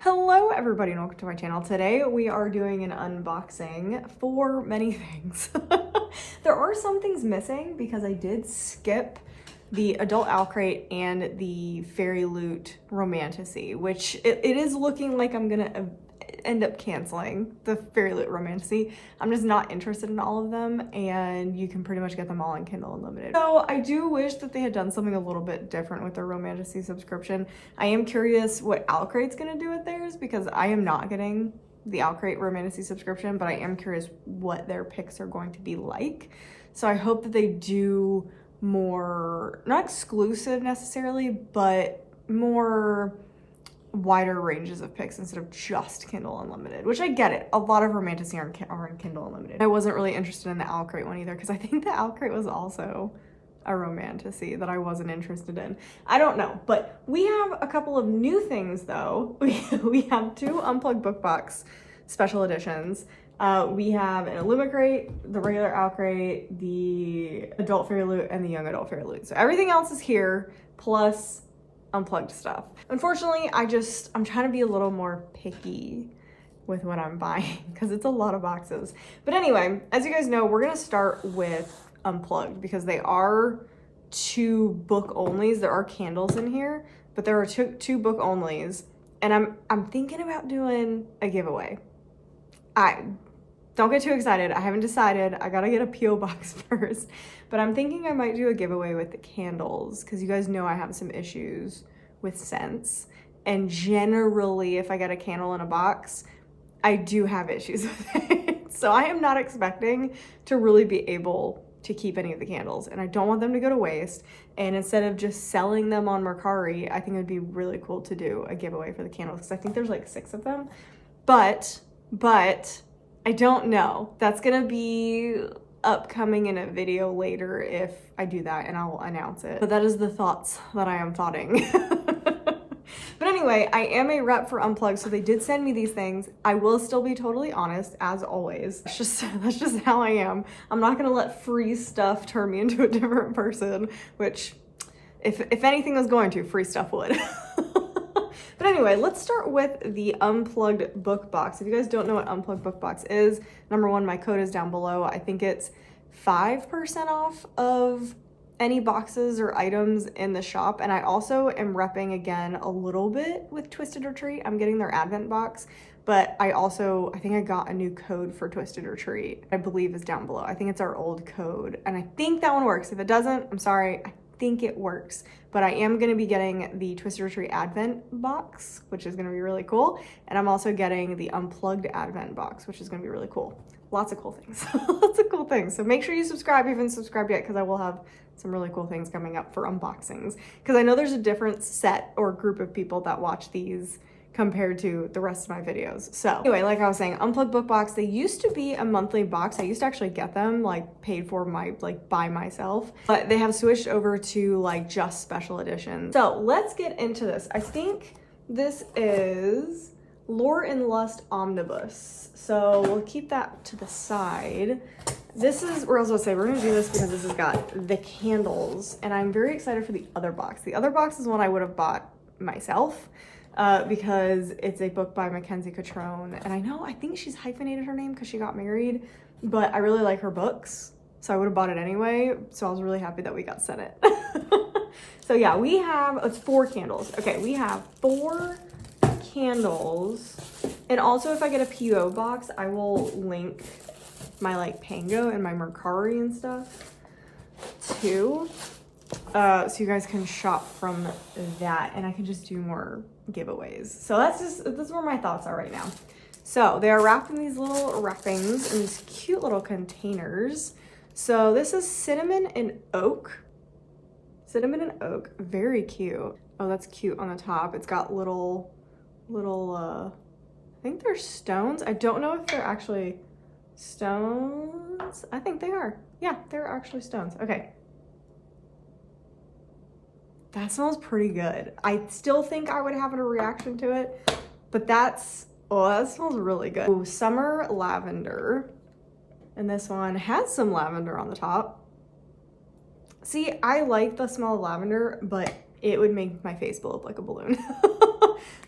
Hello everybody and welcome to my channel. Today we are doing an unboxing for many things. There are some things missing because I did skip the adult Owlcrate and the Fairyloot Romantasy, which it is looking like I'm gonna end up canceling the Fairyloot Romantasy. I'm just not interested in all of them, and you can pretty much get them all on Kindle Unlimited. So I do wish that they had done something a little bit different with their Romantasy subscription. I am curious what Owlcrate's gonna do with theirs because I am not getting the Owlcrate Romantasy subscription, but I am curious what their picks are going to be like. So I hope that they do more, not exclusive necessarily, but more wider ranges of picks instead of just Kindle Unlimited, which I get it. A lot of Romantasy are in Kindle Unlimited. I wasn't really interested in the Owlcrate one either because I think the Owlcrate was also a Romantasy that I wasn't interested in. I don't know, but we have a couple of new things though. We have two Unplugged book box special editions. We have an Illumicrate, the regular Owlcrate, the adult Fairyloot, and the young adult Fairyloot. So everything else is here, plus Unplugged stuff. Unfortunately, I'm trying to be a little more picky with what I'm buying because it's a lot of boxes. But anyway, as you guys know, we're gonna start with Unplugged because they are two book onlys. There are candles in here, but there are two book onlys, and I'm thinking about doing a giveaway. Don't get too excited. I haven't decided. I gotta get a P.O. box first. But I'm thinking I might do a giveaway with the candles because you guys know I have some issues with scents. And generally, if I get a candle in a box, I do have issues with it. So I am not expecting to really be able to keep any of the candles. And I don't want them to go to waste. And instead of just selling them on Mercari, I think it would be really cool to do a giveaway for the candles because I think there's like 6 of them. But I don't know. That's gonna be upcoming in a video later if I do that, and I'll announce it. But that is the thoughts that I am thoughting. But anyway, I am a rep for Unplugged, so they did send me these things. I will still be totally honest, as always. That's just how I am. I'm not gonna let free stuff turn me into a different person, which if anything was going to, free stuff would. But anyway, let's start with the Unplugged book box. If you guys don't know what Unplugged book box is, number one, my code is down below. I think it's 5% off of any boxes or items in the shop. And I also am repping again a little bit with Twisted Retreat. I'm getting their Advent box, but I think I got a new code for Twisted Retreat, I believe is down below. I think it's our old code, and I think that one works. If it doesn't, I'm sorry. I think it works, but I am going to be getting the Twisted Retreat Advent box, which is going to be really cool, and I'm also getting the Unplugged Advent box, which is going to be really cool. Lots of cool things. Lots of cool things. So make sure you subscribe if you haven't subscribed yet, because I will have some really cool things coming up for unboxings, because I know there's a different set or group of people that watch these compared to the rest of my videos. So anyway, like I was saying, Unplugged book box, they used to be a monthly box. I used to actually get them like paid for by myself, but they have switched over to like just special editions. So let's get into this. I think this is Lore and Lust Omnibus. So we'll keep that to the side. This is, we're also gonna say, we're gonna do this because this has got the candles, and I'm very excited for the other box. The other box is one I would have bought myself, because it's a book by Mackenzie Catrone, and I think she's hyphenated her name because she got married, but I really like her books, so I would have bought it anyway, so I was really happy that we got sent it. So yeah, we have, it's 4 candles. Okay, we have 4 candles, and also if I get a PO box, I will link my like Pango and my Mercari and stuff too. So you guys can shop from that, and I can just do more giveaways. So this is where my thoughts are right now. So they are wrapped in these little wrappings in these cute little containers. So this is cinnamon and oak. Cinnamon and oak, very cute. Oh, that's cute on the top. It's got little, I think they're stones. I don't know if they're actually stones. I think they are. Yeah, they're actually stones. Okay. That smells pretty good. I still think I would have a reaction to it, but that smells really good. Ooh, summer lavender. And this one has some lavender on the top. See, I like the smell of lavender, but it would make my face blow up like a balloon.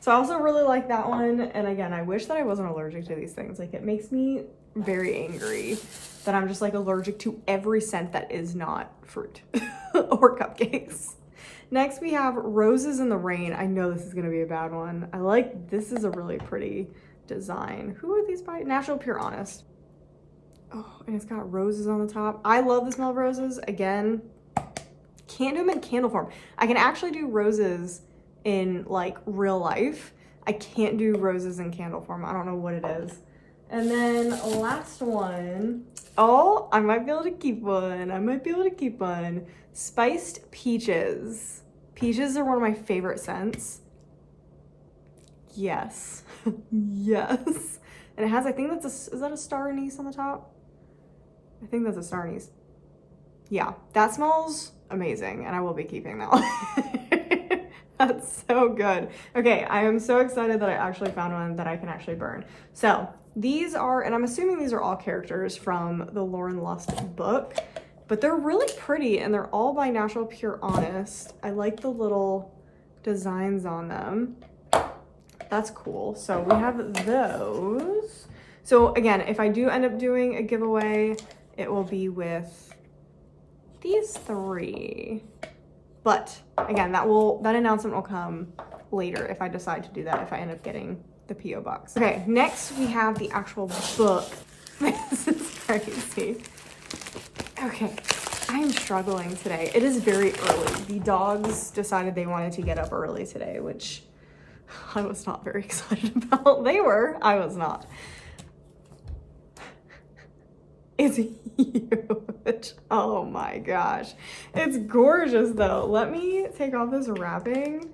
So I also really like that one. And again, I wish that I wasn't allergic to these things. Like, it makes me very angry that I'm just like allergic to every scent that is not fruit or cupcakes. Next we have Roses in the Rain. I know this is gonna be a bad one. This is a really pretty design. Who are these by? Natural Pure Honest. Oh, and it's got roses on the top. I love the smell of roses. Again, can't do them in candle form. I can actually do roses in like real life. I can't do roses in candle form. I don't know what it is. And then last one. Oh, I might be able to keep one. Spiced Peaches. Peaches are one of my favorite scents. Yes. Yes. And it has, I think is that a star anise on the top? I think that's a star anise. Yeah, that smells amazing, and I will be keeping that one. That's so good. Okay, I am so excited that I actually found one that I can actually burn. So these are, and I'm assuming these are all characters from the Lauren Lust book, but they're really pretty, and they're all by Natural Pure Honest. I like the little designs on them. That's cool. So we have those. So again, if I do end up doing a giveaway, it will be with these three. But again, that announcement will come later if I decide to do that, if I end up getting the P.O. box. Okay, next we have the actual book. This is crazy. Okay, I am struggling today. It is very early. The dogs decided they wanted to get up early today, which I was not very excited about. They were, I was not. It's huge. Oh my gosh. It's gorgeous though. Let me take off this wrapping.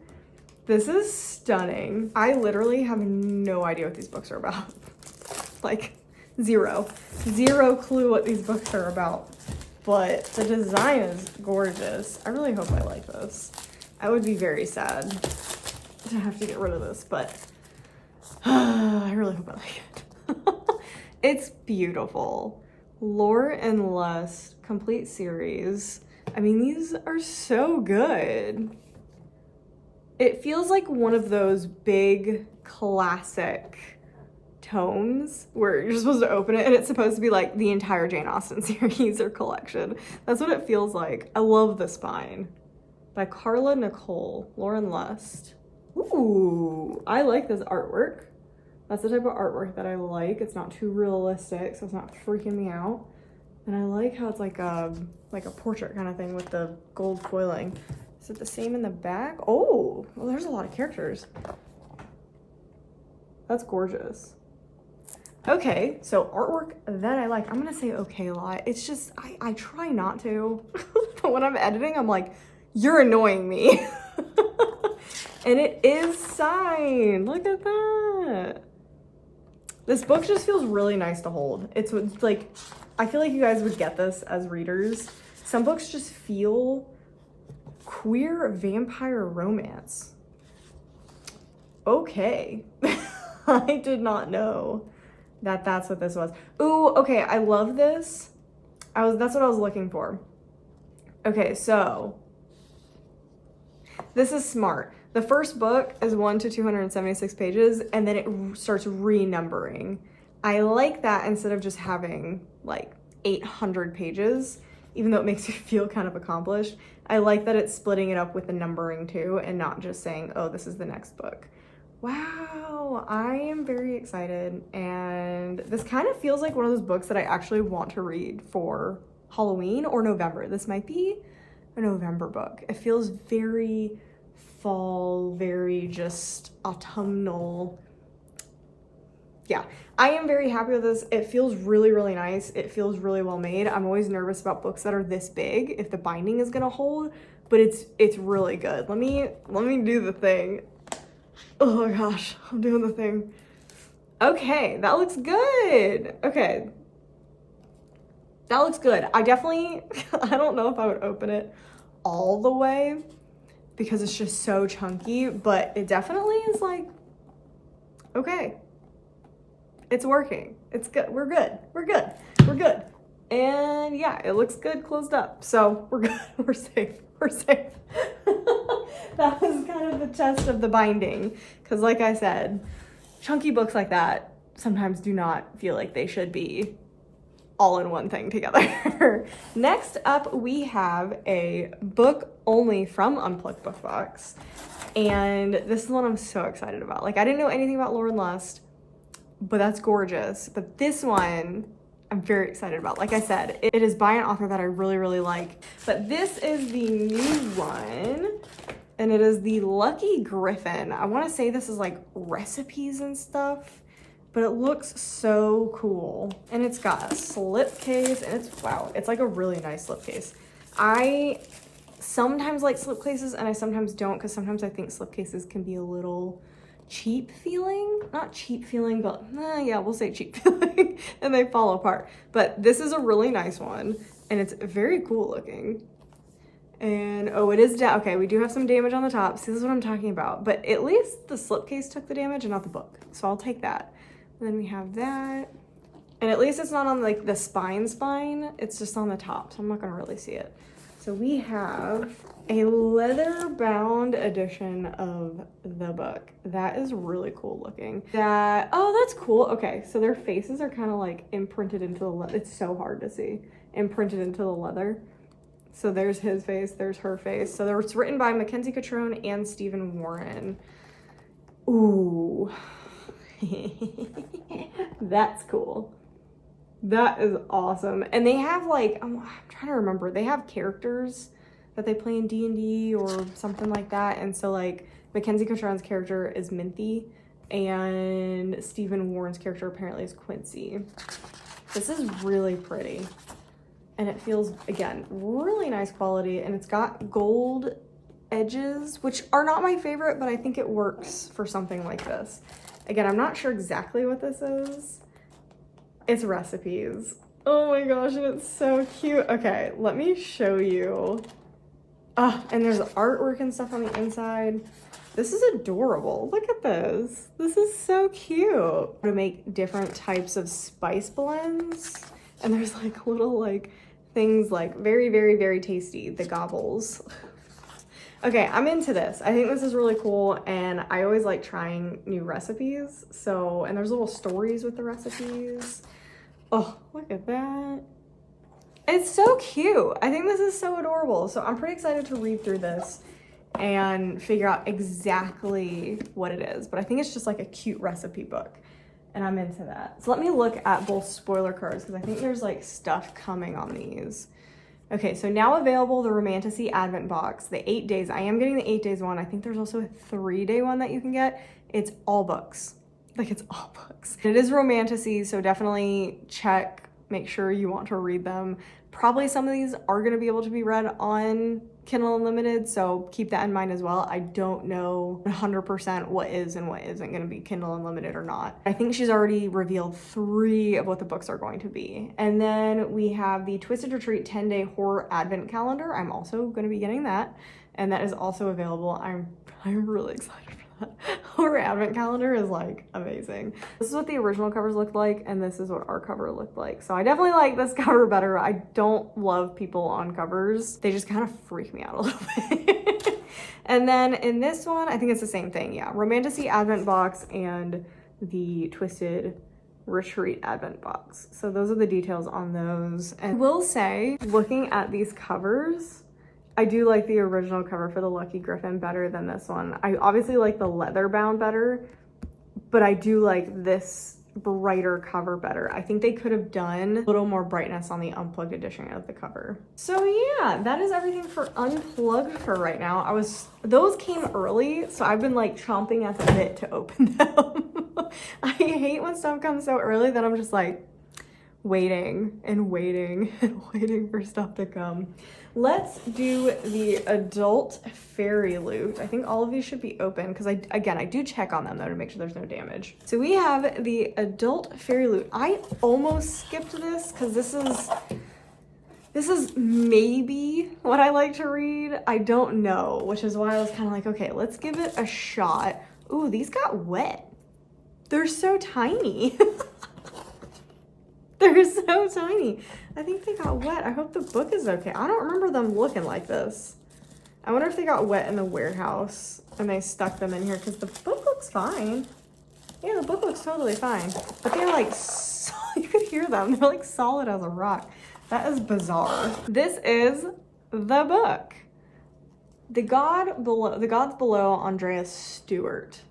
This is stunning. I literally have no idea what these books are about. Like zero clue what these books are about. But the design is gorgeous. I really hope I like this. I would be very sad to have to get rid of this, but I really hope I like it. It's beautiful. Lore and Lust complete series. I mean, these are so good. It feels like one of those big classic tomes where you're supposed to open it and it's supposed to be like the entire Jane Austen series or collection. That's what it feels like. I love the spine. By Carla Nicole, Lore and Lust. Ooh, I like this artwork. That's the type of artwork that I like. It's not too realistic, so it's not freaking me out. And I like how it's like a portrait kind of thing with the gold foiling. Is it the same in the back? Oh, well, there's a lot of characters. That's gorgeous. Okay, so artwork that I like. I'm gonna say okay a lot. It's just, I try not to. But when I'm editing, I'm like, you're annoying me. And it is signed. Look at that. This book just feels really nice to hold. It's like, I feel like you guys would get this as readers. Some books just feel queer vampire romance. Okay. I did not know that that's what this was. Ooh, okay, I love this. That's what I was looking for. Okay, so this is smart. The first book is 1 to 276 pages, and then it starts renumbering. I like that instead of just having like 800 pages, even though it makes you feel kind of accomplished. I like that it's splitting it up with the numbering too, and not just saying, oh, this is the next book. Wow, I am very excited, and this kind of feels like one of those books that I actually want to read for Halloween or November. This might be a November book. It feels very fall, very just autumnal. Yeah, I am very happy with this. It feels really, really nice. It feels really well made. I'm always nervous about books that are this big, if the binding is gonna hold, but it's really good. Let me do the thing. Oh my gosh, I'm doing the thing. Okay, that looks good. Okay. That looks good. I don't know if I would open it all the way because it's just so chunky, but it definitely is like, okay, it's working. It's good. We're good. We're good. We're good. And yeah, it looks good closed up. So we're good. We're safe. We're safe. That was kind of the test of the binding. Because like I said, chunky books like that sometimes do not feel like they should be all in one thing together. Next up, we have a book only from Unplugged Book Box. And this is one I'm so excited about. Like, I didn't know anything about Lore and Lust, but that's gorgeous. But this one, I'm very excited about. Like I said, it is by an author that I really, really like. But this is the new one, and it is the Lucky Griffin. I want to say this is like recipes and stuff, but it looks so cool. And it's got a slipcase, and it's, wow, it's like a really nice slipcase. I sometimes like slipcases, and I sometimes don't, because sometimes I think slipcases can be a little cheap feeling. Not cheap feeling, but yeah, we'll say cheap feeling, and they fall apart. But this is a really nice one, and it's very cool looking. And oh, it is down. Okay, we do have some damage on the top. See, this is what I'm talking about. But at least the slipcase took the damage and not the book, so I'll take that. And then we have that, and at least it's not on like the spine, it's just on the top, so I'm not gonna really see it. So we have a leather bound edition of the book. That is really cool looking. That, oh, that's cool. Okay, so their faces are kind of like imprinted into the leather. It's so hard to see. Imprinted into the leather. So there's his face, there's her face. So it's written by Mackenzie Catrone and Stephen Warren. Ooh. That's cool. That is awesome. And they have like, I'm trying to remember, they have characters that they play in D&D or something like that. And so like Mackenzie Catrone's character is Minthy, and Stephen Warren's character apparently is Quincy. This is really pretty. And it feels, again, really nice quality. And it's got gold edges, which are not my favorite, but I think it works for something like this. Again, I'm not sure exactly what this is. It's recipes. Oh my gosh, and it's so cute. Okay, let me show you. And there's artwork and stuff on the inside. This is adorable. Look at this. This is so cute. To make different types of spice blends. And there's like little like things like very, very, very tasty. The gobbles. Okay, I'm into this. I think this is really cool, and I always like trying new recipes. So, and there's little stories with the recipes. Oh, look at that. It's so cute. I think this is so adorable. So I'm pretty excited to read through this and figure out exactly what it is. But I think it's just like a cute recipe book, and I'm into that. So let me look at both spoiler cards, because I think there's like stuff coming on these. Okay, so now available, the Romantasy Advent Box, the 8 days. I am getting the 8 days one. I think there's also a 3-day one that you can get. It's all books. Like, it's all books. It is Romantasy, so definitely check, make sure you want to read them. Probably some of these are gonna be able to be read on Kindle Unlimited, so keep that in mind as well. I don't know 100% what is and what isn't gonna be Kindle Unlimited or not. I think she's already revealed 3 of what the books are going to be. And then we have the Twisted Retreat 10-day horror advent calendar. I'm also gonna be getting that, and that is also available. I'm really excited for that. Horror advent calendar is like amazing. This is what the original covers looked like, and this is what our cover looked like. So I definitely like this cover better. I don't love people on covers. They just kind of freak me out a little bit. And then in this one, I think it's the same thing. Yeah, Romantasy Advent Box and the Twisted Retreat Advent Box. So those are the details on those. And I will say, looking at these covers, I do like the original cover for the Lucky Griffin better than this one. I obviously like the leather bound better, but I do like this brighter cover better. I think they could have done a little more brightness on the Unplugged edition of the cover. So yeah, that is everything for Unplugged for right now. Those came early, so I've been like chomping at the bit to open them. I hate when stuff comes so early that I'm just like waiting and waiting and waiting for stuff to come. Let's do the adult Fairyloot. I think all of these should be open, because I do check on them though to make sure there's no damage. So we have the adult Fairyloot. I almost skipped this because this is maybe what I like to read. I don't know, which is why I was kind of like, okay, let's give it a shot. Ooh, these got wet. They're so tiny. They're so tiny. I think they got wet. I hope the book is okay. I don't remember them looking like this. I wonder if they got wet in the warehouse and they stuck them in here because the book looks fine. Yeah, the book looks totally fine. But they're like, you could hear them. They're like solid as a rock. That is bizarre. This is the book. The Gods Below, Andreas Stewart.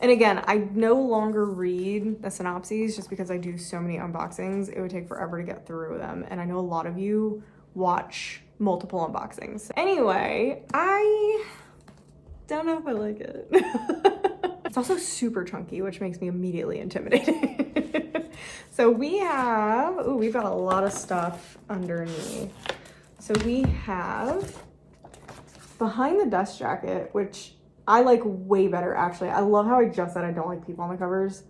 And again, I no longer read the synopses just because I do so many unboxings. It would take forever to get through them. And I know a lot of you watch multiple unboxings. Anyway, I don't know if I like it. It's also super chunky, which makes me immediately intimidated. So we've got a lot of stuff underneath. So we have behind the desk jacket, which I like way better actually. I love how I just said I don't like people on the covers,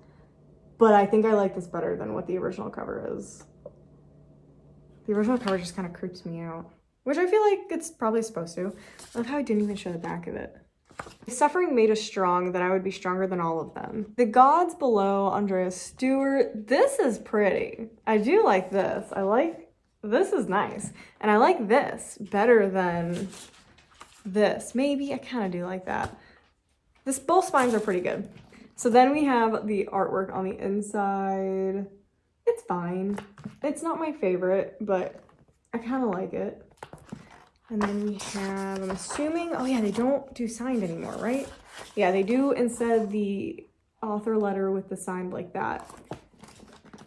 but I think I like this better than what the original cover is. The original cover just kind of creeps me out, which I feel like it's probably supposed to. I love how I didn't even show the back of it. Suffering made us strong, that I would be stronger than all of them. The Gods Below, Andreas Stewart. This is pretty. I do like this. This is nice. And I like this better than this. Maybe I kind of do like that. Both spines are pretty good. So then we have the artwork on the inside. It's fine. It's not my favorite, but I kind of like it. And then we have, I'm assuming, oh yeah, they don't do signed anymore, right? Yeah, they do instead the author letter with the signed like that.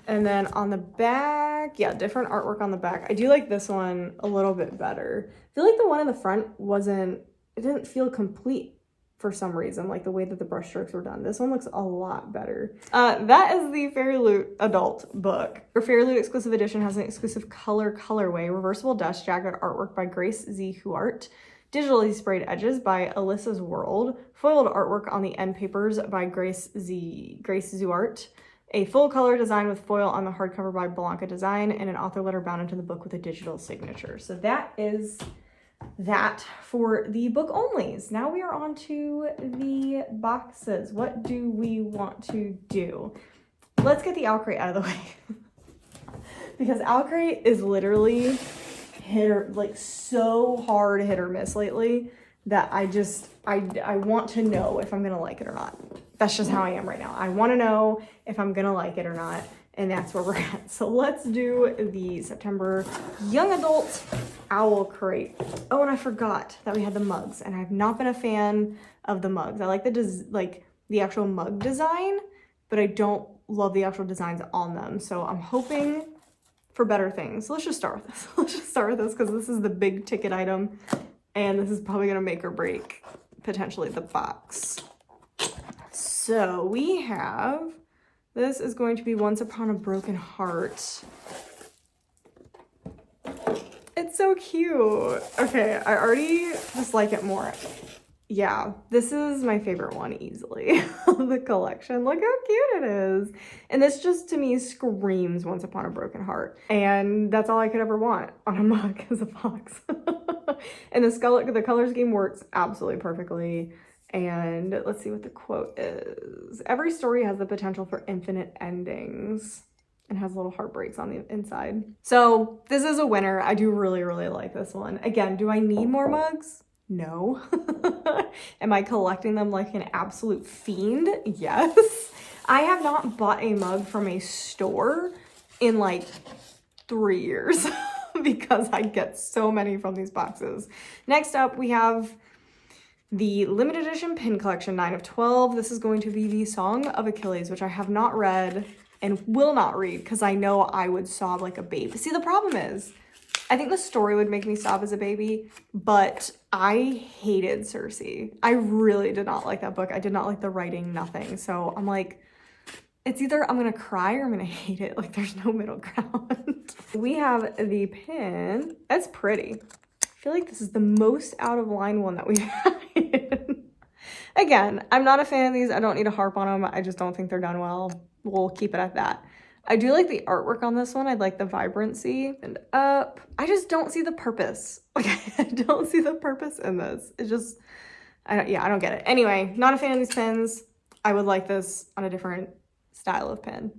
And then on the back, yeah, different artwork on the back. I do like this one a little bit better. I feel like the one in the front it didn't feel complete for some reason, like the way that the brush strokes were done. This one looks a lot better. That is the Fairyloot adult book. Your Fairyloot exclusive edition has an exclusive colorway, reversible dust jacket artwork by Grace Z. Huart, digitally sprayed edges by Alyssa's World, foiled artwork on the end papers by Grace Zuart, a full color design with foil on the hardcover by Blanca Design, and an author letter bound into the book with a digital signature. So that is that for the book onlys. Now we are on to the boxes. What do we want to do? Let's get the Owlcrate out of the way. Because Owlcrate is literally so hard hit or miss lately that I want to know if I'm gonna like it or not. That's just how I am right now. I want to know if I'm gonna like it or not, and that's where we're at. So let's do the September Young Adult Owlcrate. Oh, and I forgot that we had the mugs, and I've not been a fan of the mugs. I like the actual mug design, but I don't love the actual designs on them. So I'm hoping for better things. So let's just start with this. Let's just start with this because this is the big ticket item, and this is probably gonna make or break potentially the box. So we have, this is going to be Once Upon a Broken Heart. It's so cute. Okay, I already just like it more. Yeah, this is my favorite one easily of the collection. Look how cute it is. And this just to me screams Once Upon a Broken Heart. And that's all I could ever want on a mug is a box. And the color scheme works absolutely perfectly. And let's see what the quote is. Every story has the potential for infinite endings and has little heartbreaks on the inside. So this is a winner. I do really, really like this one. Again, do I need more mugs? No. Am I collecting them like an absolute fiend? Yes. I have not bought a mug from a store in like 3 years because I get so many from these boxes. Next up, we have the limited edition pin collection 9 of 12. This is going to be the Song of Achilles, which I have not read and will not read because I know I would sob like a baby. See, the problem is, I think the story would make me sob as a baby, but I hated Circe. I really did not like that book. I did not like the writing, nothing. So I'm like, it's either I'm gonna cry or I'm gonna hate it. Like there's no middle ground. We have the pin. That's pretty. I feel like this is the most out of line one that we've had. Again, I'm not a fan of these. I don't need to harp on them. I just don't think they're done well. We'll keep it at that. I do like the artwork on this one. I like the vibrancy and up. I just don't see the purpose. Like I don't see the purpose in this. It's just, I don't get it. Anyway, not a fan of these pins. I would like this on a different style of pin.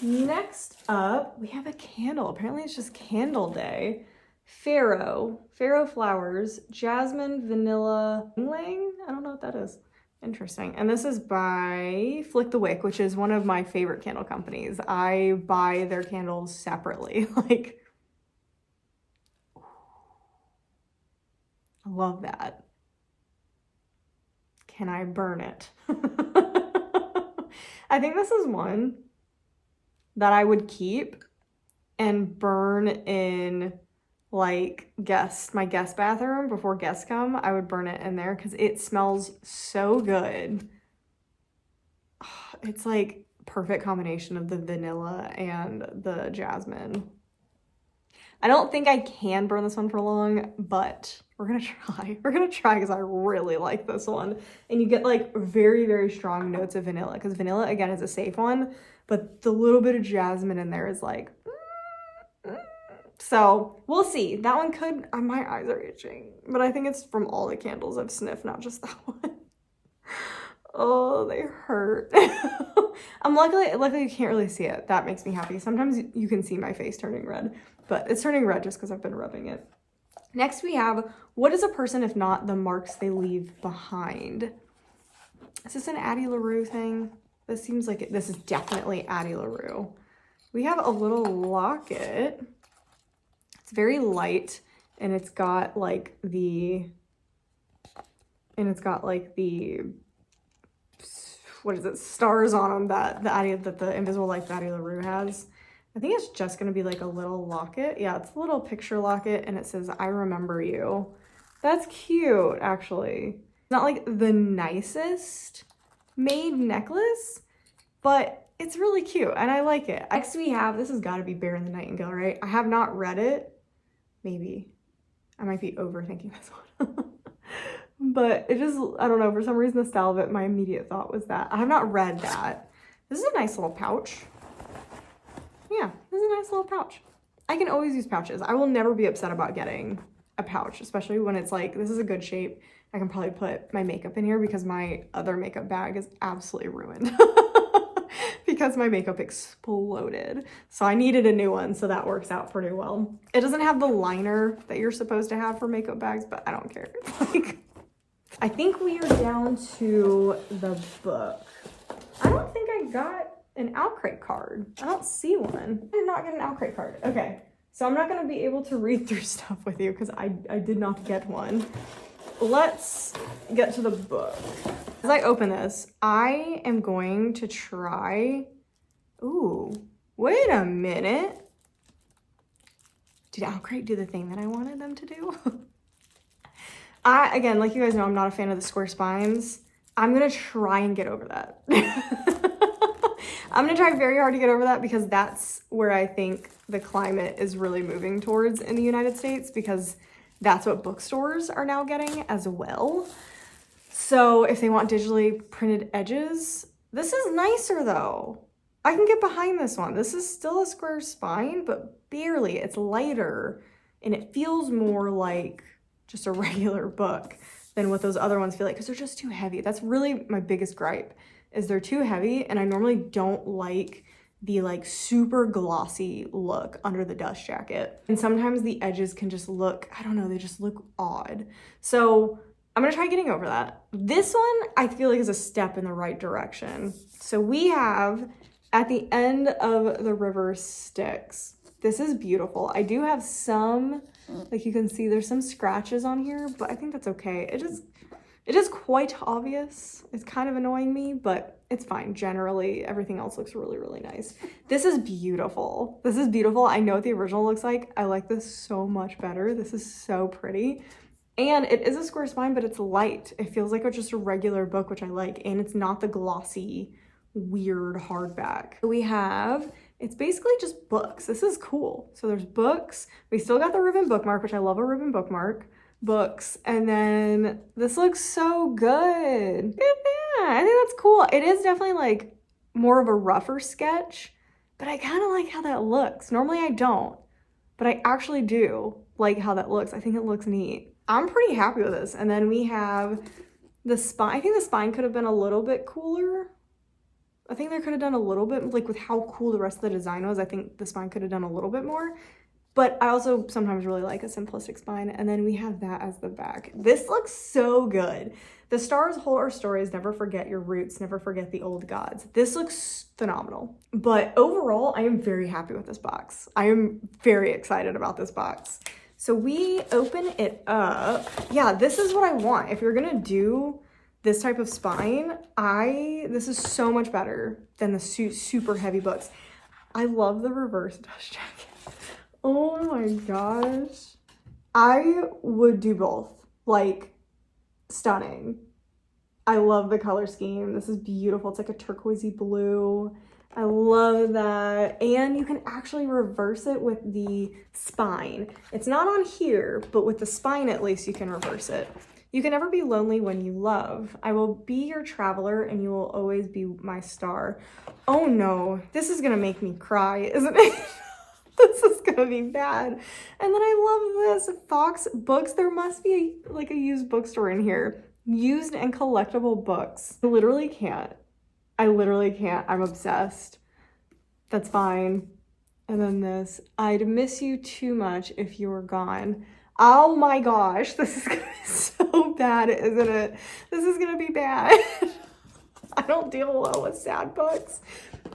Next up, we have a candle. Apparently it's just candle day. Faro flowers, jasmine, vanilla, ylang. I don't know what that is. Interesting. And this is by Flick the Wick, which is one of my favorite candle companies. I buy their candles separately. Like, I love that. Can I burn it? I think this is one that I would keep and burn in like my guest bathroom before guests come. I would burn it in there because it smells so good. It's like perfect combination of the vanilla and the jasmine. I don't think I can burn this one for long, but we're gonna try. We're gonna try because I really like this one. And you get like very, very strong notes of vanilla because vanilla, again, is a safe one, but the little bit of jasmine in there is like, so we'll see. That one could, my eyes are itching, but I think it's from all the candles I've sniffed, not just that one. Oh, they hurt. Luckily you can't really see it. That makes me happy. Sometimes you can see my face turning red, but it's turning red just because I've been rubbing it. Next we have, what is a person if not the marks they leave behind? Is this an Addie LaRue thing? This seems like this is definitely Addie LaRue. We have a little locket. It's very light and it's got like the, what is it, stars on them that the Invisible Life Addie LaRue has. I think it's just gonna be like a little locket. Yeah, it's a little picture locket and it says, I remember you. That's cute, actually. It's not like the nicest made necklace, but it's really cute and I like it. Next we have, this has gotta be Bear and the Nightingale, right? I have not read it. Maybe. I might be overthinking this one. But it just, I don't know, for some reason the style of it, my immediate thought was that. I have not read that. This is a nice little pouch. Yeah, this is a nice little pouch. I can always use pouches. I will never be upset about getting a pouch, especially when it's like, this is a good shape. I can probably put my makeup in here because my other makeup bag is absolutely ruined. Because my makeup exploded. So I needed a new one, so that works out pretty well. It doesn't have the liner that you're supposed to have for makeup bags, but I don't care. Like, I think we are down to the book. I don't think I got an Owlcrate card. I don't see one. I did not get an Owlcrate card. Okay, so I'm not gonna be able to read through stuff with you because I did not get one. Let's get to the book. As I open this, I am going to try, ooh, wait a minute. Did Owlcrate do the thing that I wanted them to do? Again, like you guys know, I'm not a fan of the square spines. I'm gonna try and get over that. I'm gonna try very hard to get over that because that's where I think the climate is really moving towards in the United States because that's what bookstores are now getting as well. So if they want digitally printed edges, this is nicer though. I can get behind this one. This is still a square spine, but barely. It's lighter and it feels more like just a regular book than what those other ones feel like because they're just too heavy. That's really my biggest gripe is they're too heavy and I normally don't like the like super glossy look under the dust jacket. And sometimes the edges can just look, I don't know, they just look odd. So I'm gonna try getting over that. This one I feel like is a step in the right direction. So we have at the end of the river Styx. This is beautiful. I do have some, like you can see there's some scratches on here, but I think that's okay. It is quite obvious. It's kind of annoying me, but it's fine. Generally, everything else looks really, really nice. This is beautiful. This is beautiful. I know what the original looks like. I like this so much better. This is so pretty. And it is a square spine, but it's light. It feels like it's just a regular book, which I like. And it's not the glossy, weird hardback. We have, it's basically just books. This is cool. So there's books. We still got the ribbon bookmark, which I love a ribbon bookmark. Books, and then this looks so good. Yeah, I think that's cool. It is definitely like more of a rougher sketch, but I kind of like how that looks. Normally I don't, but I actually do like how that looks. I think it looks neat. I'm pretty happy with this. And then we have the spine. I think the spine could have been a little bit cooler. I think they could have done a little bit, like with how cool the rest of the design was, I think the spine could have done a little bit more. But I also sometimes really like a simplistic spine. And then we have that as the back. This looks so good. The stars hold our stories, never forget your roots, never forget the old gods. This looks phenomenal. But overall, I am very happy with this box. I am very excited about this box. So we open it up. Yeah, this is what I want. If you're gonna do this type of spine, this is so much better than the super heavy books. I love the reverse dust jacket. Oh my gosh. I would do both. Like, stunning. I love the color scheme. This is beautiful. It's like a turquoisey blue. I love that. And you can actually reverse it with the spine. It's not on here, but with the spine at least you can reverse it. You can never be lonely when you love. I will be your traveler and you will always be my star. Oh no, this is gonna make me cry, isn't it? This is gonna be bad. And then I love this, Fox Books. There must be like a used bookstore in here. Used and collectible books. I literally can't. I'm obsessed. That's fine. And then this, I'd miss you too much if you were gone. Oh my gosh, this is gonna be so bad, isn't it? This is gonna be bad. I don't deal well with sad books.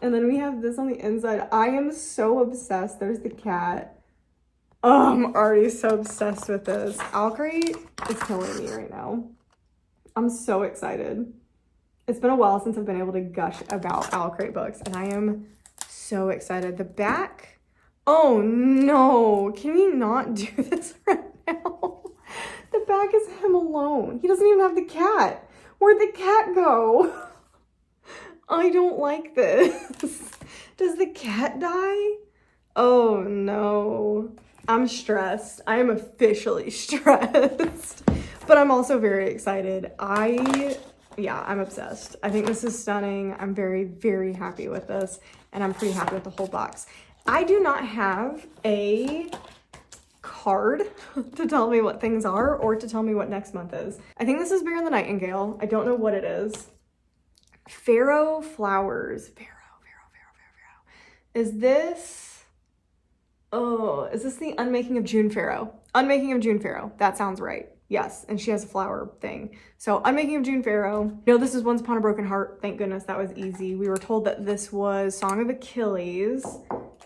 And then we have this on the inside. I am so obsessed. There's the cat. Oh, I'm already so obsessed with this. Owlcrate is killing me right now. I'm so excited. It's been a while since I've been able to gush about Owlcrate books, and I am so excited. The back, oh no, can we not do this right now? The back is him alone. He doesn't even have the cat. Where'd the cat go? I don't like this. Does the cat die? Oh no. I'm stressed. I am officially stressed. But I'm also very excited. Yeah, I'm obsessed. I think this is stunning. I'm very, very happy with this. And I'm pretty happy with the whole box. I do not have a card to tell me what things are or to tell me what next month is. I think this is Bear and the Nightingale. I don't know what it is. Pharaoh Flowers. Pharaoh. Is this the Unmaking of June Pharaoh? Unmaking of June Pharaoh. That sounds right. Yes, and she has a flower thing. So Unmaking of June Pharaoh. No, this is Once Upon a Broken Heart. Thank goodness, that was easy. We were told that this was Song of Achilles.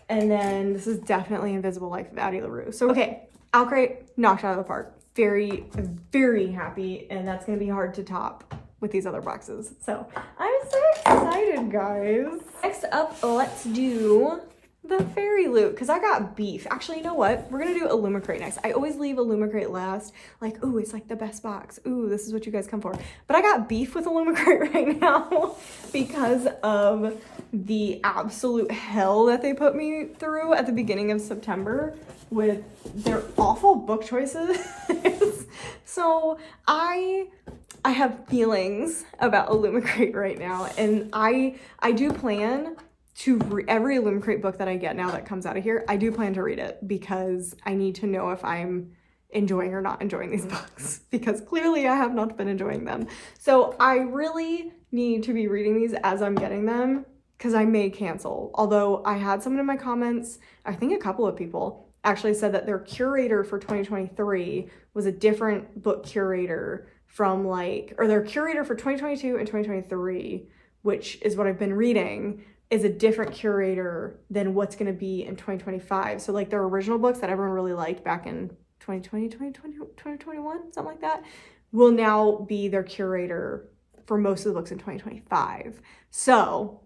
And then this is definitely Invisible Life of Addie LaRue. So, okay, Owlcrate knocked out of the park. Very, very happy. And that's going to be hard to top with these other boxes. So I'm so excited, guys. Next up, let's do the Fairyloot, because I got beef. Actually, you know what? We're going to do Illumicrate next. I always leave Illumicrate last. Like, ooh, it's like the best box. Ooh, this is what you guys come for. But I got beef with Illumicrate right now because of the absolute hell that they put me through at the beginning of September with their awful book choices. So I have feelings about Illumicrate right now, and I do plan to every Illumicrate book that I get now that comes out of here, I do plan to read it because I need to know if I'm enjoying or not enjoying these books, because clearly I have not been enjoying them. So I really need to be reading these as I'm getting them, because I may cancel. Although I had someone in my comments, I think a couple of people actually said that their curator for 2023 was a different book curator from or their curator for 2022 and 2023, which is what I've been reading, is a different curator than what's going to be in 2025. So like their original books that everyone really liked back in 2020, 2021, something like that, will now be their curator for most of the books in 2025. So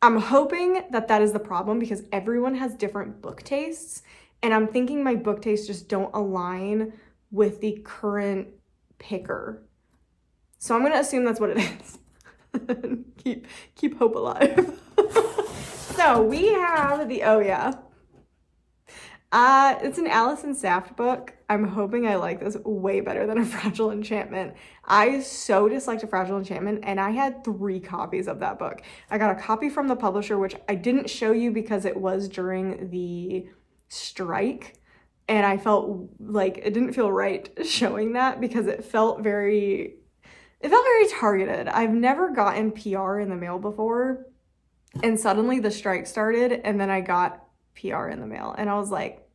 I'm hoping that that is the problem, because everyone has different book tastes, and I'm thinking my book tastes just don't align with the current picker. So I'm going to assume that's what it is. keep hope alive. So we have the, oh yeah, it's an Allison Saft book. I'm hoping I like this way better than A Fragile Enchantment. I so disliked A Fragile Enchantment, and I had 3 copies of that book. I got a copy from the publisher, which I didn't show you because it was during the strike, and I felt like it didn't feel right showing that because it felt very targeted. I've never gotten PR in the mail before, and suddenly the strike started, and then I got PR in the mail, and I was like,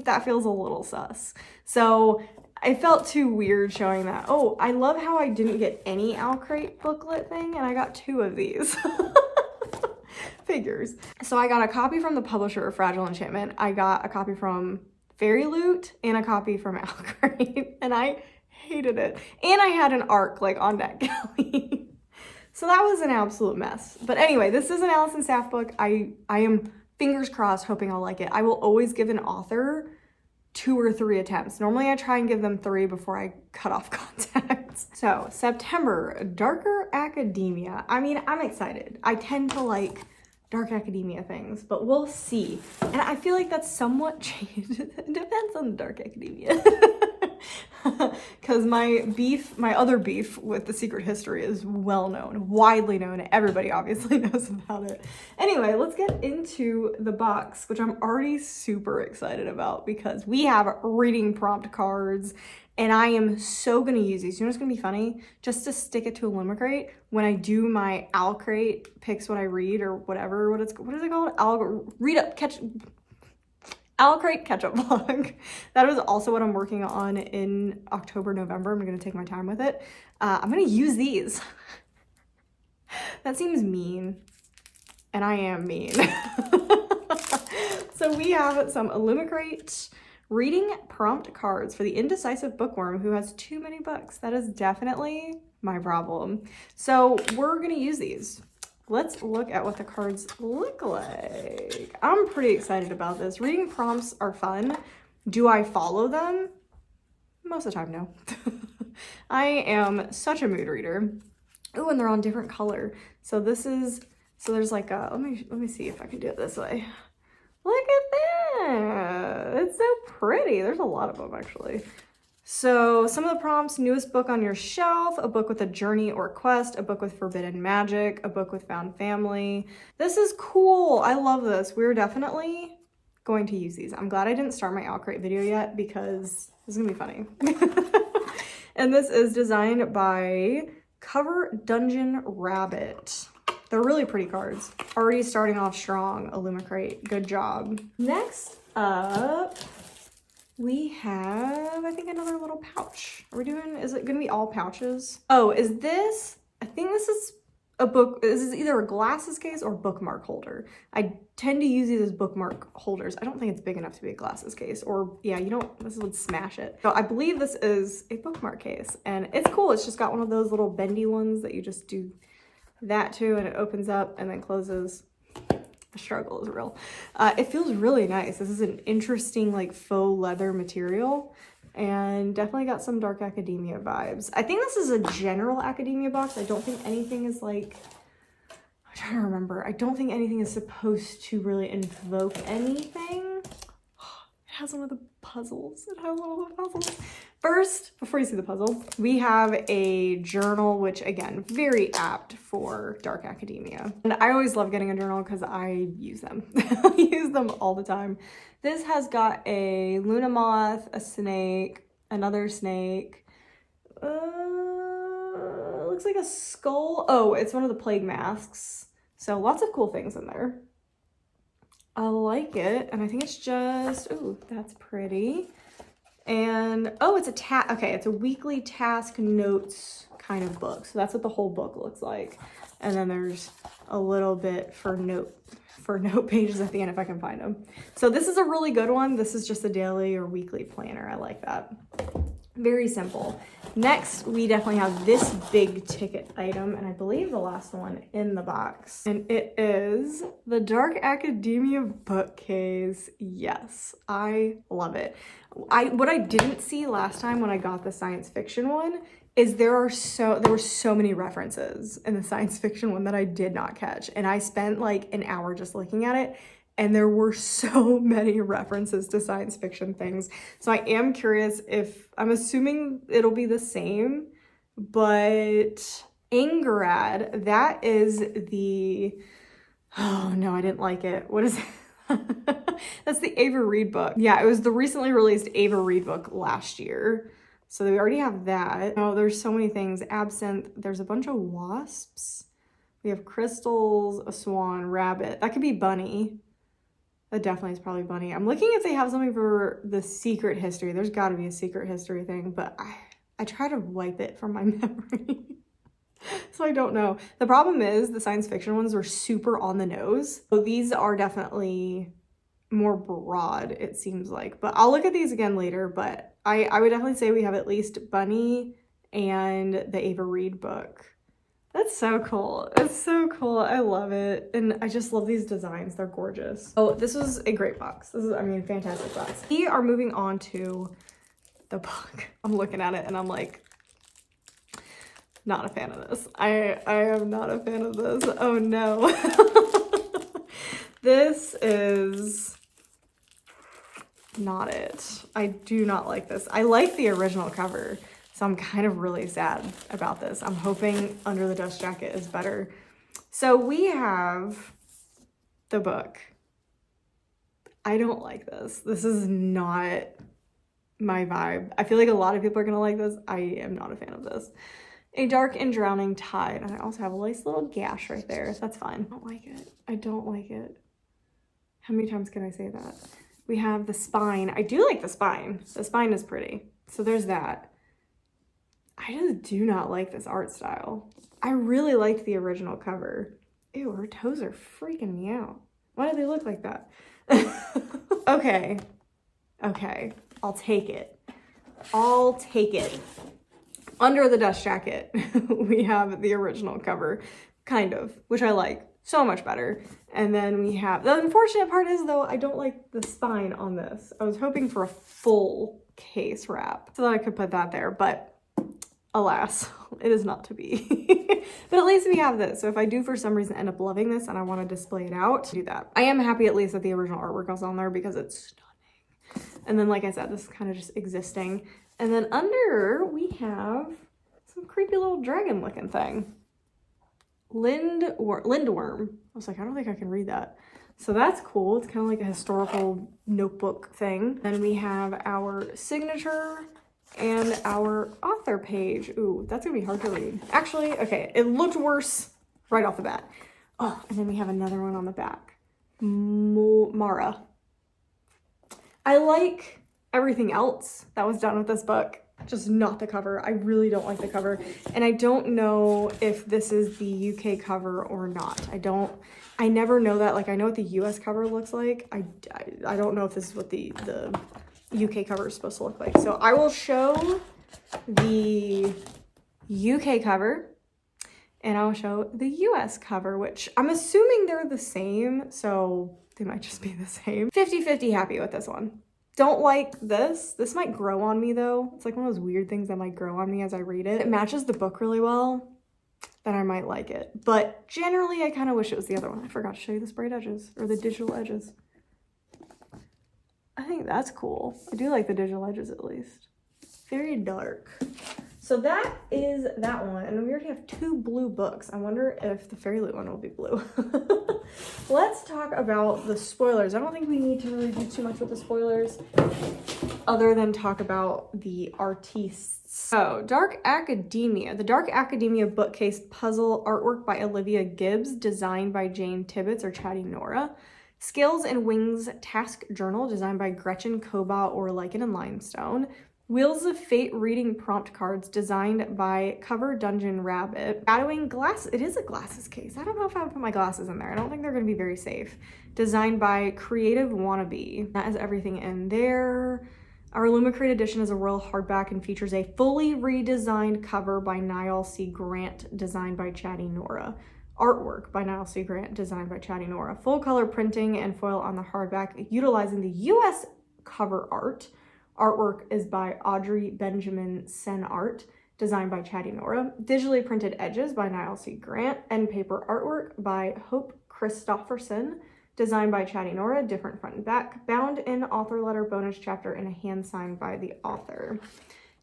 that feels a little sus. So I felt too weird showing that. Oh, I love how I didn't get any Owlcrate booklet thing and I got 2 of these. Figures. So I got a copy from the publisher of Fragile Enchantment. I got a copy from Fairyloot and a copy from Owlcrate, and I hated it. And I had an ARC like on deck galley. So that was an absolute mess. But anyway, this is an Allison Saff book. I am fingers crossed hoping I'll like it. I will always give an author 2 or 3 attempts. Normally I try and give them 3 before I cut off contacts. So September, Darker Academia. I mean, I'm excited. I tend to like dark academia things, but we'll see. And I feel like that's somewhat changed. It depends on the dark academia. Because my other beef with The Secret History is well known, widely known. Everybody obviously knows about it. Anyway, let's get into the box, which I'm already super excited about because we have reading prompt cards and I am so gonna use these. You know what's gonna be funny? Just to stick it to Illumicrate, when I do my Owlcrate picks what I read or whatever, what is it called? Owlcrate catch-up vlog. That is also what I'm working on in October, November. I'm gonna take my time with it. I'm gonna use these. That seems mean, and I am mean. So we have some Illumicrate reading prompt cards for the indecisive bookworm who has too many books. That is definitely my problem. So we're gonna use these. Let's look at what the cards look like. I'm pretty excited about this. Reading prompts are fun. Do I follow them? Most of the time, no. I am such a mood reader. Oh, and they're on different color. So there's like a, let me see if I can do it this way. Look at that. It's so pretty. There's a lot of them actually. So some of the prompts: newest book on your shelf, a book with a journey or quest, a book with forbidden magic, a book with found family. This is cool. I love this. We're definitely going to use these. I'm glad I didn't start my Owlcrate video yet because this is gonna be funny. And this is designed by Cover Dungeon Rabbit. They're really pretty cards. Already starting off strong, Illumicrate. Good job. Next up, we have, I think, another little pouch. Is it gonna be all pouches? Oh, I think this is a book. This is either a glasses case or bookmark holder. I tend to use these as bookmark holders. I don't think it's big enough to be a glasses case, or yeah, this would smash it. So I believe this is a bookmark case and it's cool. It's just got one of those little bendy ones that you just do that too, and it opens up and then closes. The struggle is real. It feels really nice. This is an interesting like faux leather material and definitely got some dark academia vibes. I think this is a general academia box. I don't think anything is like, I'm trying to remember. I don't think anything is supposed to really invoke anything. It has one of the puzzles. It has one of the puzzles. First, before you see the puzzle, we have a journal, which again, very apt for dark academia. And I always love getting a journal because I use them. I use them all the time. This has got a Luna moth, a snake, another snake. Looks like a skull. Oh, it's one of the plague masks. So lots of cool things in there. I like it, and I think it's just, ooh, that's pretty. And, oh, it's it's a weekly task notes kind of book. So that's what the whole book looks like. And then there's a little bit for note pages at the end if I can find them. So this is a really good one. This is just a daily or weekly planner. I like that. Very simple. Next, we definitely have this big ticket item, and I believe the last one in the box. And it is the Dark Academia bookcase. Yes, I love it. What I didn't see last time when I got the science fiction one is there were so many references in the science fiction one that I did not catch. And I spent like an hour just looking at it, and there were so many references to science fiction things. So I am curious I'm assuming it'll be the same, but Angarad, that is oh no, I didn't like it. What is it? That's the Ava Reid book. Yeah, it was the recently released Ava Reid book last year. So we already have that. Oh, there's so many things. Absinthe, there's a bunch of wasps. We have crystals, a swan, rabbit. That could be bunny. That definitely is probably Bunny. I'm looking if they have something for the secret history. There's got to be a secret history thing, but I try to wipe it from my memory. So I don't know. The problem is the science fiction ones are super on the nose. So these are definitely more broad, it seems like. But I'll look at these again later, but I would definitely say we have at least Bunny and the Ava Reed book. That's so cool. It's so cool. I love it. And I just love these designs. They're gorgeous. Oh, this was a great box. This is, I mean, fantastic box. We are moving on to the book. I'm looking at it and I'm like, not a fan of this. I am not a fan of this. Oh no. This is not it. I do not like this. I like the original cover, so I'm kind of really sad about this. I'm hoping Under the Dust Jacket is better. So we have the book. I don't like this. This is not my vibe. I feel like a lot of people are gonna like this. I am not a fan of this. A Dark and Drowning Tide. And I also have a nice little gash right there. That's fine. I don't like it. I don't like it. How many times can I say that? We have the spine. I do like the spine. The spine is pretty. So there's that. I just do not like this art style. I really liked the original cover. Ew, her toes are freaking me out. Why do they look like that? Okay. Okay. I'll take it. I'll take it. Under the Dust Jacket, we have the original cover, kind of, which I like so much better. And then we have, the unfortunate part is though, I don't like the spine on this. I was hoping for a full case wrap so that I could put that there, but alas, it is not to be. But at least we have this. So if I do for some reason end up loving this and I want to display it out, do that. I am happy at least that the original artwork is on there because it's stunning. And then like I said, this is kind of just existing. And then under, we have some creepy little dragon looking thing. Lindworm. I was like, I don't think I can read that. So that's cool. It's kind of like a historical notebook thing. Then we have our signature and our author page. Ooh, that's gonna be hard to read. Actually, okay, it looked worse right off the bat. Oh, and then we have another one on the back. Mara. I like everything else that was done with this book, just not the cover. I really don't like the cover, and I don't know if this is the UK cover or not. I never know that. Like, I know what the US cover looks like. I don't know if this is what the UK cover is supposed to look like. So I will show the UK cover and I'll show the US cover, which I'm assuming they're the same, so they might just be the same. 50-50 happy with this one. Don't like this. This might grow on me though. It's like one of those weird things that might grow on me as I read it. It matches the book really well, then I might like it. But generally, I kind of wish it was the other one. I forgot to show you the sprayed edges, or the digital edges. I think that's cool. I do like the digital edges at least. Very dark. So that is that one. And we already have 2 blue books. I wonder if the Fairyloot one will be blue. Let's talk about the spoilers. I don't think we need to really do too much with the spoilers other than talk about the artistes. So, Dark Academia. The Dark Academia bookcase puzzle artwork by Olivia Gibbs, designed by Jane Tibbetts or Chatty Nora. Scales and Wings Task Journal, designed by Gretchen Koba or Lichen and Limestone. Wheels of Fate reading prompt cards, designed by Cover Dungeon Rabbit. Shadowing glass, it is a glasses case. I don't know if I would put my glasses in there. I don't think they're gonna be very safe. Designed by Creative Wannabe. That is everything in there. Our Illumicrate edition is a royal hardback and features a fully redesigned cover by Niall C. Grant, designed by Chatty Nora. Artwork by Niall C. Grant, designed by Chatty Nora. Full color printing and foil on the hardback, utilizing the US cover art. Artwork is by Audrey Benjamin Sen Art, designed by Chatty Nora. Digitally printed edges by Niall C. Grant. And paper artwork by Hope Christofferson, designed by Chatty Nora. Different front and back. Bound in author letter bonus chapter and a hand signed by the author.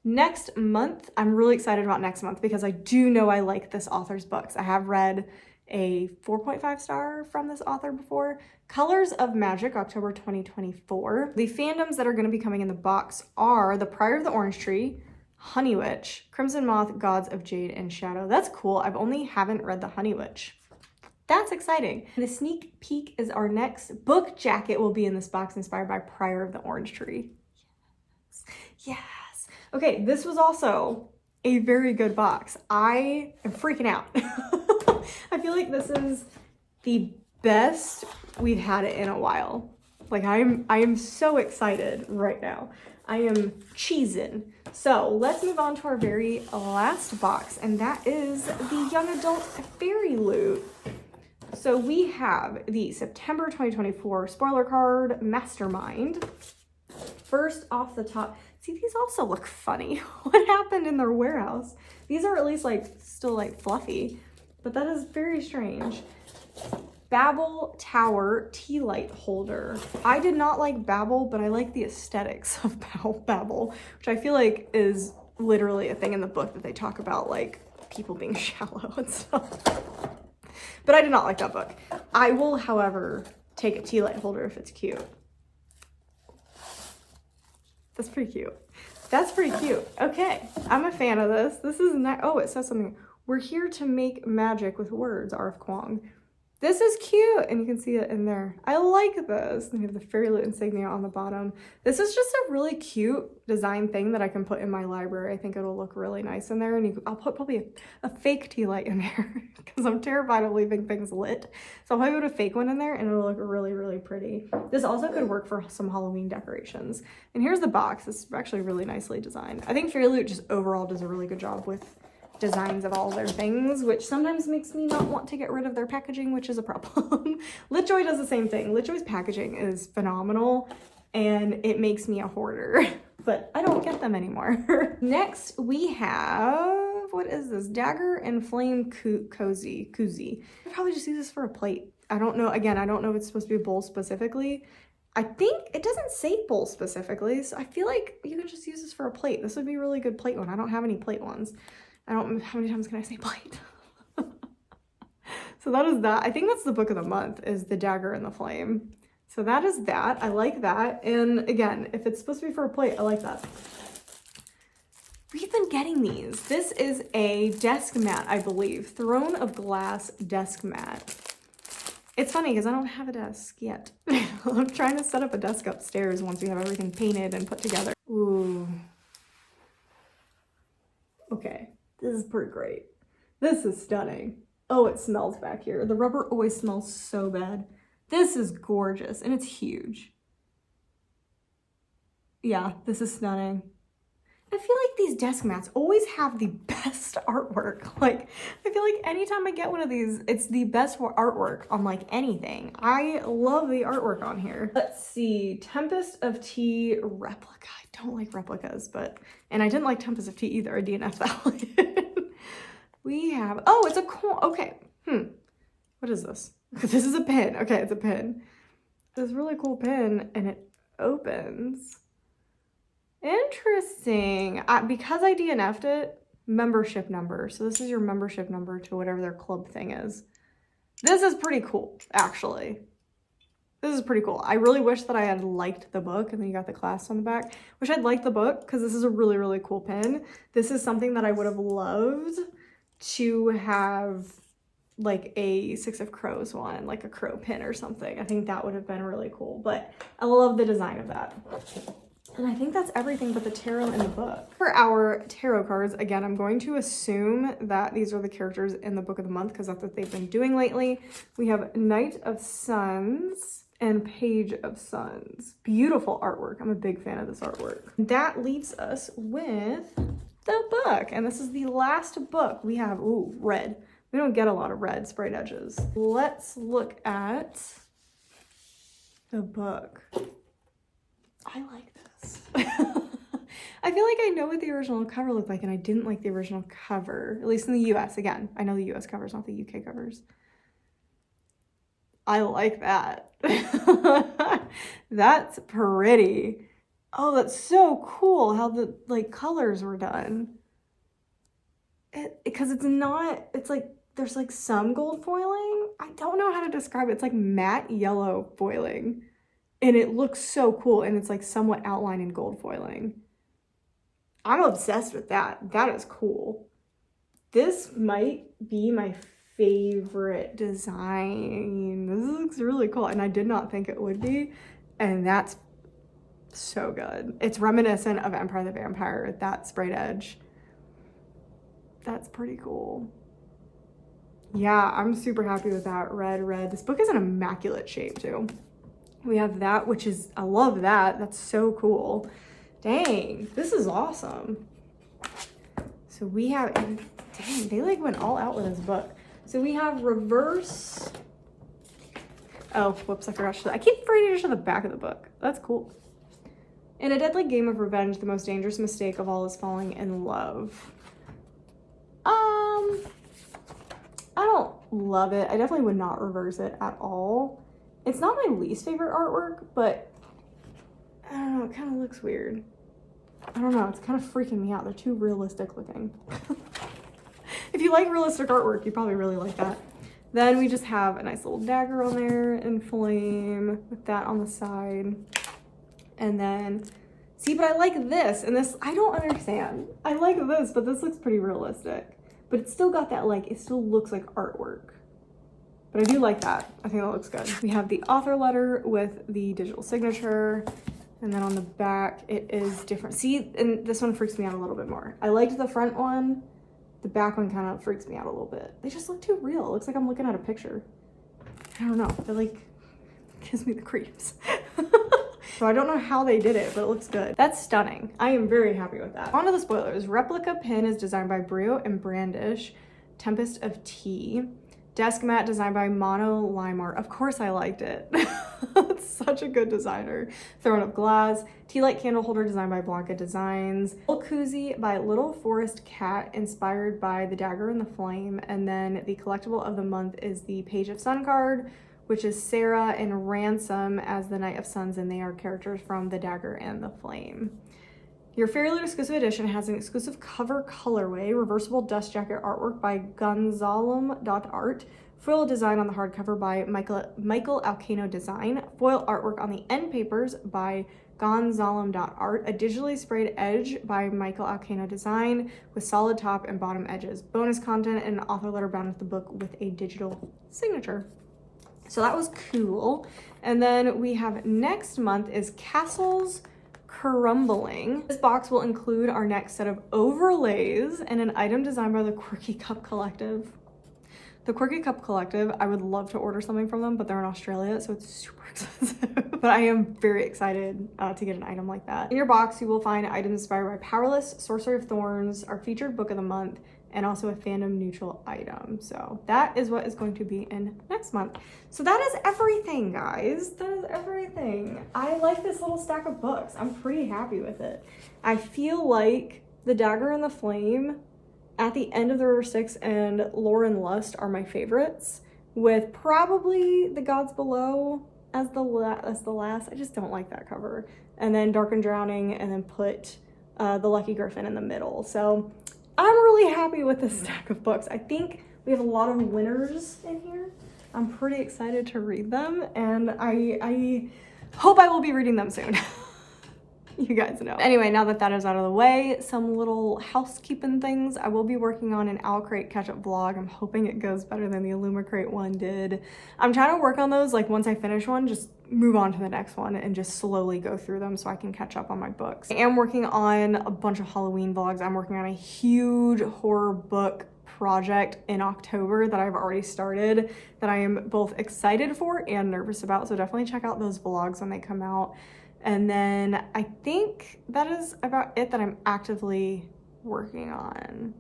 Next month, I'm really excited about next month because I do know I like this author's books. I have read a 4.5 star from this author before. Colors of Magic, October 2024. The fandoms that are going to be coming in the box are The Pride of the Orange Tree, Honey Witch, Crimson Moth, Gods of Jade and Shadow. That's cool. I've only haven't read the Honey Witch. That's exciting. The sneak peek is our next book jacket will be in this box inspired by Prior of the Orange Tree. Yes. Yes. Okay, this was also a very good box. I am freaking out. I feel like this is the best we've had it in a while. Like I am so excited right now. I am cheesing. So let's move on to our very last box, and that is the young adult Fairyloot. So we have the September 2024 spoiler card, Mastermind. First off the top, see, these also look funny. What happened in their warehouse? These are at least like still like fluffy, but that is very strange. Babel Tower tea light holder. I did not like Babel, but I like the aesthetics of Babel, which I feel like is literally a thing in the book that they talk about, like people being shallow and stuff. But I did not like that book. I will, however, take a tea light holder if it's cute. That's pretty cute. That's pretty cute. Okay, I'm a fan of this. This is nice. Oh, it says something. We're here to make magic with words, R.F. Kuang. This is cute, and you can see it in there. I like this. We have the Fairyloot insignia on the bottom. This is just a really cute design thing that I can put in my library. I think it'll look really nice in there, and I'll put probably a fake tea light in there because I'm terrified of leaving things lit. So I'll probably put a fake one in there, and it'll look really, really pretty. This also could work for some Halloween decorations. And here's the box. This is actually really nicely designed. I think Fairyloot just overall does a really good job with designs of all their things, which sometimes makes me not want to get rid of their packaging, which is a problem. LitJoy does the same thing. LitJoy's packaging is phenomenal, and it makes me a hoarder, but I don't get them anymore. Next, we have, what is this? Dagger and Flame Koozie. I'd probably just use this for a plate. I don't know. Again, I don't know if it's supposed to be a bowl specifically. I think it doesn't say bowl specifically, so I feel like you can just use this for a plate. This would be a really good plate one. I don't have any plate ones. How many times can I say plate? So that is that. I think that's the book of the month, is the Dagger and the Flame. So that is that. I like that. And again, if it's supposed to be for a plate, I like that. We've been getting these. This is a desk mat, I believe. Throne of Glass desk mat. It's funny because I don't have a desk yet. I'm trying to set up a desk upstairs once we have everything painted and put together. Ooh. Okay. This is pretty great. This is stunning. Oh, it smells back here. The rubber always smells so bad. This is gorgeous, and it's huge. Yeah, this is stunning. I feel like these desk mats always have the best artwork. Like, I feel like anytime I get one of these, it's the best artwork on like anything. I love the artwork on here. Let's see, Tempest of Tea replica. I don't like replicas, and I didn't like Tempest of Tea either. I DNF'd that one. We have, oh, it's a coin. Okay. What is this? This is a pin. Okay, it's a pin. This really cool pin, and it opens. Interesting. Because I DNF'd it, membership number. So this is your membership number to whatever their club thing is. This is pretty cool, actually. This is pretty cool. I really wish that I had liked the book, and then you got the clasp on the back. Wish I'd liked the book because this is a really, really cool pin. This is something that I would have loved to have, like a Six of Crows one, like a crow pin or something. I think that would have been really cool, but I love the design of that. And I think that's everything but the tarot in the book. For our tarot cards, again, I'm going to assume that these are the characters in the book of the month because that's what they've been doing lately. We have Knight of Suns and Page of Suns. Beautiful artwork. I'm a big fan of this artwork. That leaves us with the book, and this is the last book. We have, ooh, red. We don't get a lot of red sprayed edges. Let's look at the book. I like this. I feel like I know what the original cover looked like, and I didn't like the original cover, at least in the US. Again, I know the US covers, not the UK covers. I like that. That's pretty. Oh, that's so cool how the like colors were done. Because it's not, it's like, there's like some gold foiling. I don't know how to describe it. It's like matte yellow foiling. And it looks so cool. And it's like somewhat outlined in gold foiling. I'm obsessed with that. That is cool. This might be my favorite design. This looks really cool, and I did not think it would be, and that's so good. It's reminiscent of Empire the Vampire, that sprayed edge. That's pretty cool. Yeah, I'm super happy with that. Red. This book is an immaculate shape too. We have that, which is, I love that. That's so cool. Dang, this is awesome. So we have, dang, they like went all out with this book. So we have reverse. Oh, whoops, I forgot to show. I keep forgetting to show the back of the book. That's cool. In a deadly game of revenge, the most dangerous mistake of all is falling in love. I don't love it. I definitely would not reverse it at all. It's not my least favorite artwork, but I don't know, it kind of looks weird. I don't know, it's kind of freaking me out. They're too realistic looking. If you like realistic artwork, you probably really like that. Then we just have a nice little dagger on there in flame with that on the side. And then, see, but I like this, and this, I don't understand. I like this, but this looks pretty realistic. But it's still got that, like, it still looks like artwork. But I do like that. I think that looks good. We have the author letter with the digital signature. And then on the back, it is different. See, and this one freaks me out a little bit more. I liked the front one. The back one kind of freaks me out a little bit. They just look too real. It looks like I'm looking at a picture. I don't know. It like gives me the creeps. So I don't know how they did it, but it looks good. That's stunning. I am very happy with that. On to the spoilers. Replica pin is designed by Brio and Brandish. Tempest of Tea. Desk mat designed by Mono Limar. Of course I liked it. It's such a good designer. Throne of Glass. Tea light candle holder designed by Blanca Designs. Little koozie by Little Forest Cat inspired by the Dagger and the Flame. And then the collectible of the month is the Page of Sun card, which is Sarah and Ransom as the Knight of Suns, and they are characters from the Dagger and the Flame. Your Fairyloot exclusive edition has an exclusive cover colorway, reversible dust jacket artwork by Gonzalem.art, foil design on the hardcover by Michael Alcano Design, foil artwork on the end papers by Gonzalem.art, a digitally sprayed edge by Michael Alcano Design with solid top and bottom edges, bonus content, and an author letter bound with the book with a digital signature. So that was cool. And then we have next month is Castles Crumbling. This box will include our next set of overlays and an item designed by the Quirky Cup Collective. The Quirky Cup Collective, I would love to order something from them, but they're in Australia, so it's super expensive. But I am very excited to get an item like that. In your box, you will find items inspired by Powerless, Sorcery of Thorns, our featured book of the month, and also a fandom neutral item. So that is what is going to be in next month. So that is everything, guys. That is everything. I like this little stack of books. I'm pretty happy with it. I feel like the Dagger and the Flame, At the End of the River Styx, and Lore and Lust are my favorites, with probably The Gods Below as the last. I just don't like that cover. And then Dark and Drowning, and then put The Lucky Griffin in the middle. So I'm really happy with this stack of books. I think we have a lot of winners in here. I'm pretty excited to read them, and I hope I will be reading them soon. You guys know. Anyway, now that that is out of the way, some little housekeeping things. I will be working on an Owlcrate catch-up vlog. I'm hoping it goes better than the Illumicrate one did. I'm trying to work on those, like once I finish one, just move on to the next one and just slowly go through them so I can catch up on my books. I am working on a bunch of Halloween vlogs. I'm working on a huge horror book project in October that I've already started that I am both excited for and nervous about. So definitely check out those vlogs when they come out. And then I think that is about it that I'm actively working on.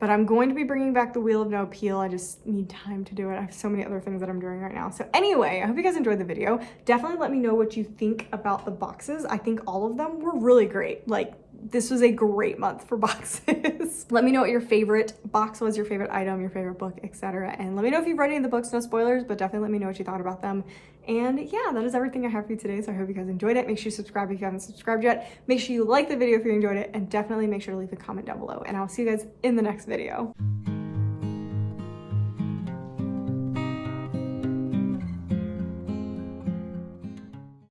But I'm going to be bringing back the Wheel of No Appeal. I just need time to do it. I have so many other things that I'm doing right now. So anyway, I hope you guys enjoyed the video. Definitely let me know what you think about the boxes. I think all of them were really great. Like, this was a great month for boxes. Let me know what your favorite box was, your favorite item, your favorite book, etc. And let me know if you've read any of the books, no spoilers, but definitely let me know what you thought about them. And yeah, that is everything I have for you today. So I hope you guys enjoyed it. Make sure you subscribe if you haven't subscribed yet. Make sure you like the video if you enjoyed it, and definitely make sure to leave a comment down below. And I'll see you guys in the next video.